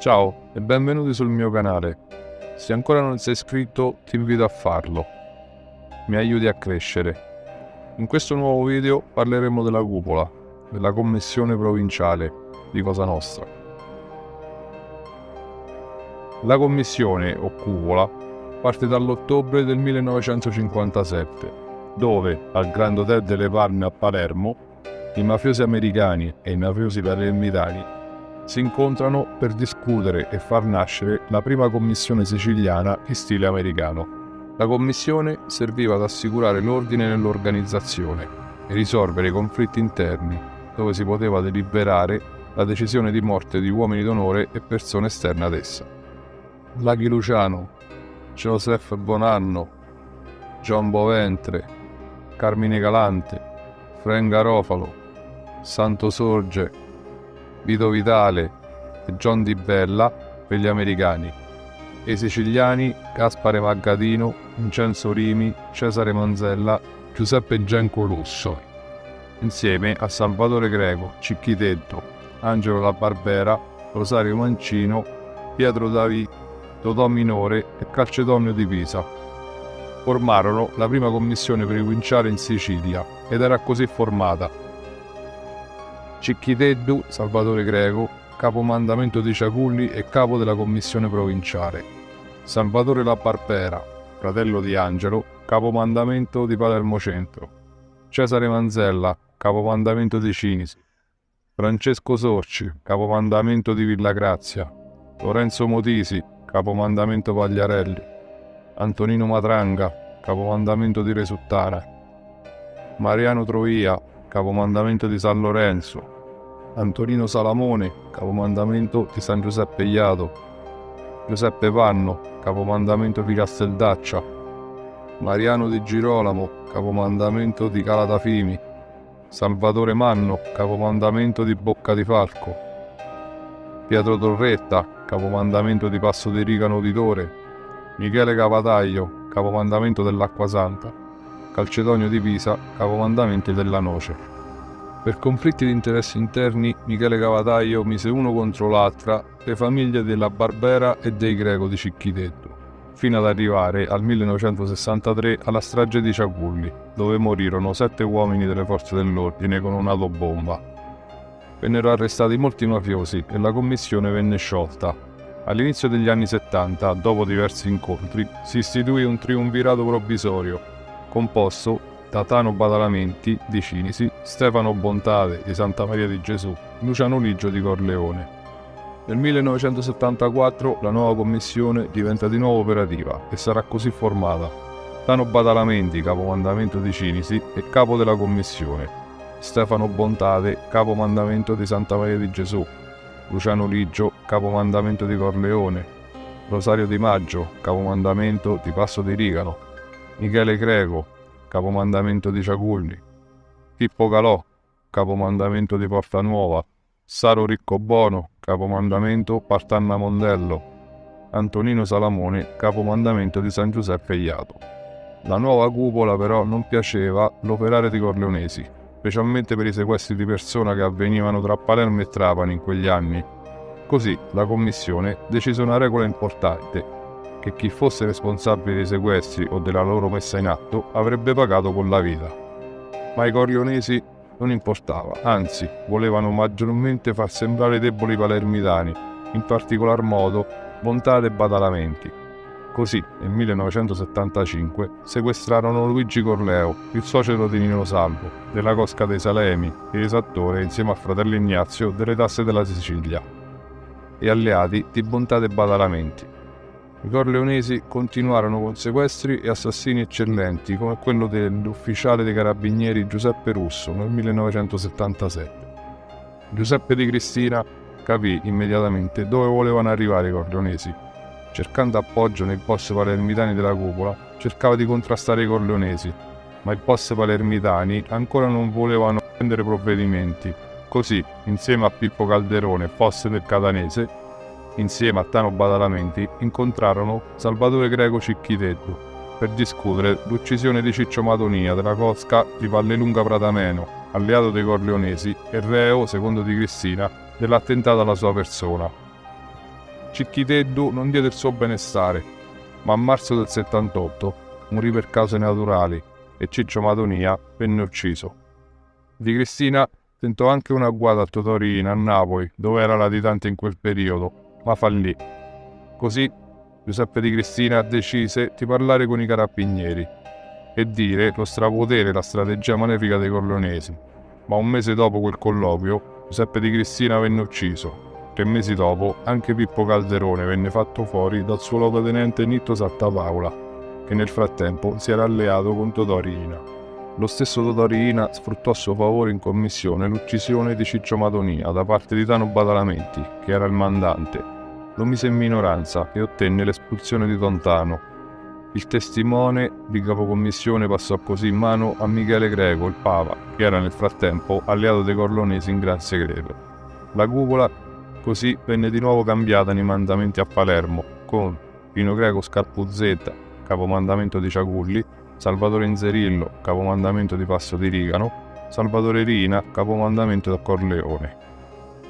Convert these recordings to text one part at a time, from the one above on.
Ciao e benvenuti sul mio canale. Se ancora non sei iscritto, ti invito a farlo. Mi aiuti a crescere. In questo nuovo video parleremo della cupola, della commissione provinciale di Cosa Nostra. La commissione o cupola parte dall'ottobre del 1957, dove al Grand Hotel delle Palme a Palermo i mafiosi americani e i mafiosi palermitani si incontrano per discutere e far nascere la prima commissione siciliana in stile americano. La commissione serviva ad assicurare l'ordine nell'organizzazione e risolvere i conflitti interni, dove si poteva deliberare la decisione di morte di uomini d'onore e persone esterne ad essa. Lucky Luciano, Joseph Bonanno, John Boventre, Carmine Galante, Frank Garofalo, Santo Sorge, Vito Vitale e John Di Bella per gli americani, e i siciliani Gaspare Maggadino, Vincenzo Rimi, Cesare Manzella, Giuseppe Genco Russo, insieme a Salvatore Greco, Cicchiteddu, Angelo La Barbera, Rosario Mancino, Pietro Davì, Totò Minore e Calcedonio di Pisa. Formarono la prima commissione provinciale in Sicilia ed era così formata: Cicchiteddu, Salvatore Greco, capomandamento di Ciaculli e capo della commissione provinciale; Salvatore La Barbera, fratello di Angelo, capomandamento di Palermo Centro; Cesare Manzella, capomandamento di Cinisi; Francesco Sorci, capomandamento di Villa Grazia; Lorenzo Motisi, capomandamento Pagliarelli; Antonino Matranga, capomandamento di Resuttana; Mariano Troia, capomandamento di San Lorenzo; Antonino Salamone, capomandamento di San Giuseppe Iato; Giuseppe Panno, capomandamento di Casteldaccia; Mariano di Girolamo, capomandamento di Calatafimi; Salvatore Manno, capomandamento di Bocca di Falco; Pietro Torretta, capomandamento di Passo di Rigano Uditore; Michele Cavataglio, capomandamento dell'Acquasanta; Calcedonio di Pisa, capomandamento della Noce. Per conflitti di interessi interni, Michele Cavataglio mise uno contro l'altra le famiglie della Barbera e dei Greco di Cicchiteddu, fino ad arrivare al 1963 alla strage di Ciaculli, dove morirono 7 uomini delle forze dell'ordine con un'autobomba. Vennero arrestati molti mafiosi e la commissione venne sciolta. All'inizio degli anni 70, dopo diversi incontri, si istituì un triumvirato provvisorio, composto da Tano Badalamenti di Cinisi, Stefano Bontade di Santa Maria di Gesù, Luciano Ligio di Corleone. Nel 1974 la nuova commissione diventa di nuovo operativa e sarà così formata: Tano Badalamenti, capomandamento di Cinisi e capo della commissione; Stefano Bontade, capomandamento di Santa Maria di Gesù; Luciano Ligio, capomandamento di Corleone; Rosario Di Maggio, capomandamento di Passo di Rigano; Michele Greco, capomandamento di Ciaculli; Pippo Calò, capomandamento di Porta Nuova; Saro Riccobono, capomandamento Partanna Mondello; Antonino Salamone, capomandamento di San Giuseppe Iato. La nuova cupola però non piaceva l'operare dei corleonesi, specialmente per i sequestri di persona che avvenivano tra Palermo e Trapani in quegli anni. Così la commissione decise una regola importante: che chi fosse responsabile dei sequestri o della loro messa in atto avrebbe pagato con la vita. Ma ai corleonesi non importava, anzi volevano maggiormente far sembrare deboli i palermitani, in particolar modo Bontade e Badalamenti. Così nel 1975 sequestrarono Luigi Corleo, il suocero di Nino Salvo, della Cosca dei Salemi, il esattore insieme al fratello Ignazio delle tasse della Sicilia, e alleati di Bontade e Badalamenti. I corleonesi continuarono con sequestri e assassini eccellenti come quello dell'ufficiale dei carabinieri Giuseppe Russo nel 1977. Giuseppe Di Cristina capì immediatamente dove volevano arrivare i corleonesi. Cercando appoggio nei boss palermitani della cupola, cercava di contrastare i corleonesi, ma i boss palermitani ancora non volevano prendere provvedimenti. Così, insieme a Pippo Calderone, boss del Catanese, insieme a Tano Badalamenti, incontrarono Salvatore Greco Cicchiteddu per discutere l'uccisione di Ciccio Matonia della Cosca di Vallelunga Pratameno, alleato dei corleonesi e reo, secondo Di Cristina, dell'attentato alla sua persona. Cicchiteddu non diede il suo benestare, ma a marzo del 78 morì per cause naturali e Ciccio Madonia venne ucciso. Di Cristina tentò anche un agguato a Totò Riina a Napoli, dove era latitante in quel periodo, ma fallì. Così Giuseppe Di Cristina decise di parlare con i carabinieri e dire lo strapotere e la strategia malefica dei corleonesi. Ma un mese dopo quel colloquio, Giuseppe Di Cristina venne ucciso. 3 mesi dopo, anche Pippo Calderone venne fatto fuori dal suo luogotenente Nitto Santapaola, che nel frattempo si era alleato con Totò Riina. Lo stesso Totò Riina sfruttò a suo favore in commissione l'uccisione di Ciccio Madonia da parte di Tano Badalamenti, che era il mandante. Lo mise in minoranza e ottenne l'espulsione di Tontano. Il testimone di capocommissione passò così in mano a Michele Greco, il Papa, che era nel frattempo alleato dei corleonesi in gran segreto. La cupola così venne di nuovo cambiata nei mandamenti a Palermo, con Pino Greco Scarpuzzetta, capomandamento di Ciaculli, Salvatore Inzerillo, capomandamento di Passo di Rigano, Salvatore Riina, capomandamento da Corleone.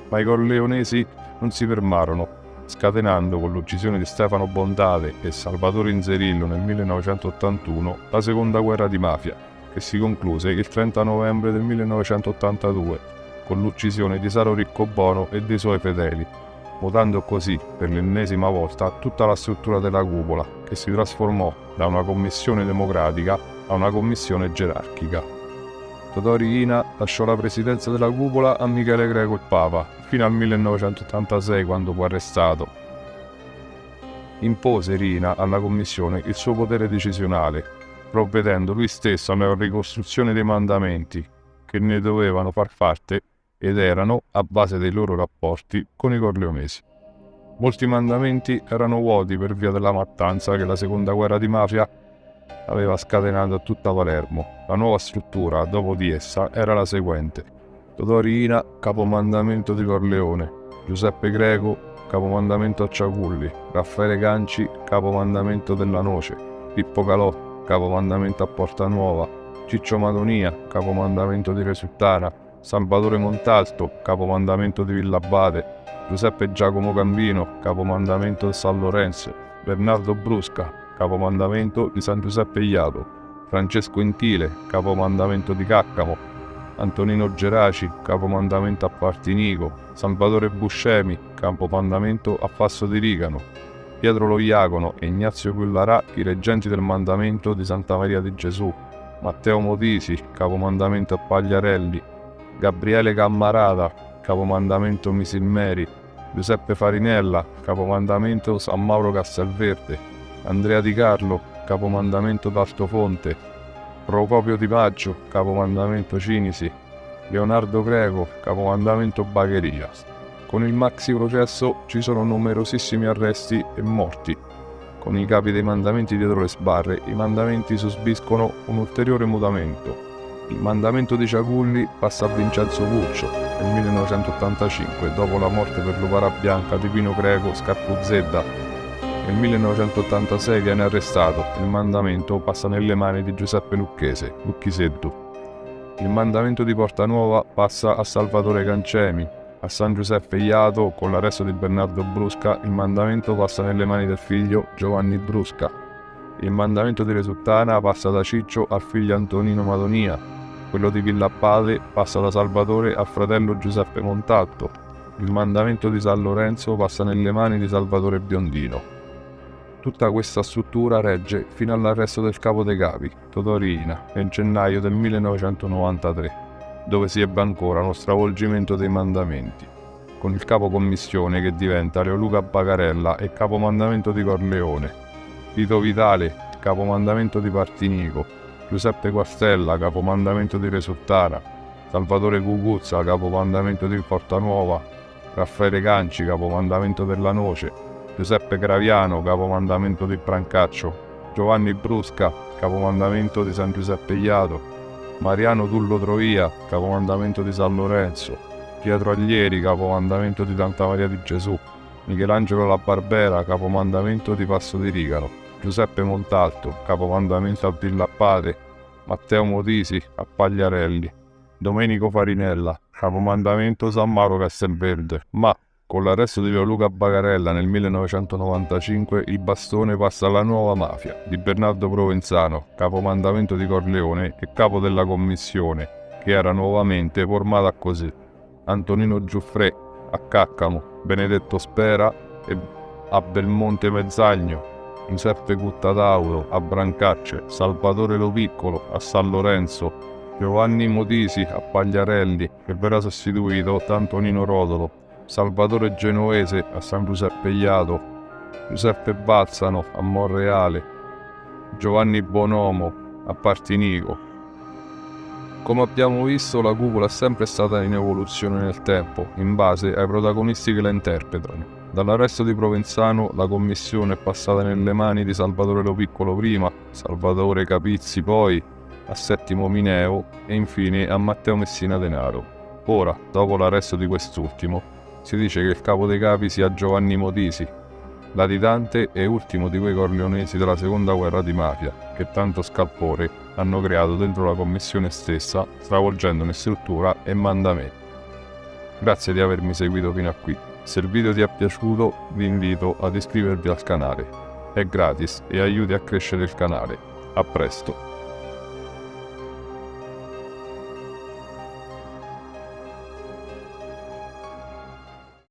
Ma i corleonesi non si fermarono, scatenando con l'uccisione di Stefano Bondade e Salvatore Inzerillo nel 1981 la seconda guerra di mafia, che si concluse il 30 novembre del 1982 con l'uccisione di Saro Riccobono e dei suoi fedeli, mutando così per l'ennesima volta tutta la struttura della cupola, che si trasformò da una commissione democratica a una commissione gerarchica. Totò Riina lasciò la presidenza della cupola a Michele Greco il Papa, fino al 1986 quando fu arrestato. Impose Riina alla commissione il suo potere decisionale, provvedendo lui stesso alla ricostruzione dei mandamenti, che ne dovevano far parte ed erano a base dei loro rapporti con i corleonesi. Molti mandamenti erano vuoti per via della mattanza che la seconda guerra di mafia aveva scatenato a tutta Palermo. La nuova struttura, dopo di essa, era la seguente: Totò Riina, capomandamento di Corleone, Giuseppe Greco, capomandamento a Ciaculli, Raffaele Ganci, capomandamento della Noce, Pippo Calò, capomandamento a Porta Nuova, Ciccio Madonia, capomandamento di Resultana, Salvatore Montalto, capomandamento di Villabate, Giuseppe Giacomo Gambino, capomandamento di San Lorenzo, Bernardo Brusca, capomandamento di San Giuseppe Iato, Francesco Intile, capomandamento di Caccamo, Antonino Geraci, capomandamento a Partinico, Salvatore Buscemi, capomandamento a Passo di Rigano, Pietro Lo Iacono e Ignazio Quillarà, i reggenti del mandamento di Santa Maria di Gesù, Matteo Motisi, capomandamento a Pagliarelli, Gabriele Cammarata, capomandamento Misilmeri, Giuseppe Farinella, capomandamento San Mauro Castelverde, Andrea Di Carlo, capomandamento d'Altofonte, Procopio Di Maggio, capomandamento Cinisi, Leonardo Greco, capomandamento Bagheria. Con il maxi processo ci sono numerosissimi arresti e morti. Con i capi dei mandamenti dietro le sbarre, i mandamenti subiscono un ulteriore mutamento. Il mandamento di Ciaculli passa a Vincenzo Puccio nel 1985, dopo la morte per l'Opara Bianca di Pino Greco Scarpuzzetta. Nel 1986 viene arrestato, il mandamento passa nelle mani di Giuseppe Lucchiseddu. Il mandamento di Porta Nuova passa a Salvatore Cancemi. A San Giuseppe Iato, con l'arresto di Bernardo Brusca, il mandamento passa nelle mani del figlio Giovanni Brusca. Il mandamento di Resultana passa da Ciccio al figlio Antonino Madonia. Quello di Villabate passa da Salvatore al fratello Giuseppe Montalto. Il mandamento di San Lorenzo passa nelle mani di Salvatore Biondino. Tutta questa struttura regge fino all'arresto del capo dei capi, Totò Riina, nel gennaio del 1993, dove si ebbe ancora uno stravolgimento dei mandamenti, con il capo commissione che diventa Leoluca Bagarella e capomandamento di Corleone, Vito Vitale, capomandamento di Partinico, Giuseppe Quastella, capomandamento di Resultana, Salvatore Cucuzza, capomandamento di Porta Nuova, Raffaele Ganci, capomandamento della Noce, Giuseppe Graviano, capomandamento di Brancaccio, Giovanni Brusca, capomandamento di San Giuseppe Iato, Mariano Tullo Trovia, capomandamento di San Lorenzo, Pietro Aglieri, capomandamento di Santa Maria di Gesù, Michelangelo La Barbera, capomandamento di Passo di Rigano, Giuseppe Montalto, capomandamento a Villabate, Matteo Motisi a Pagliarelli, Domenico Farinella, capomandamento San Mauro Castelverde. Ma Con l'arresto di Luca Bagarella nel 1995 il bastone passa alla nuova mafia di Bernardo Provenzano, capomandamento di Corleone e capo della commissione, che era nuovamente formata così: Antonino Giuffrè a Caccamo, Benedetto Spera a Belmonte Mezzagno, Giuseppe Cuttatauro a Brancacce, Salvatore Lo Piccolo a San Lorenzo, Giovanni Motisi a Pagliarelli, che verrà sostituito da Antonino Rodolo, Salvatore Genovese a San Giuseppe Iato, Giuseppe Balzano a Monreale, Giovanni Bonomo a Partinico. Come abbiamo visto, la cupola è sempre stata in evoluzione nel tempo, in base ai protagonisti che la interpretano. Dall'arresto di Provenzano la commissione è passata nelle mani di Salvatore Lo Piccolo prima, Salvatore Capizzi poi, a Settimo Mineo e infine a Matteo Messina Denaro. Ora, dopo l'arresto di quest'ultimo, si dice che il capo dei capi sia Giovanni Motisi, latitante e ultimo di quei corleonesi della seconda guerra di mafia, che tanto scalpore hanno creato dentro la commissione stessa, stravolgendone struttura e mandamenti. Grazie di avermi seguito fino a qui. Se il video ti è piaciuto, vi invito ad iscrivervi al canale. È gratis e aiuti a crescere il canale. A presto!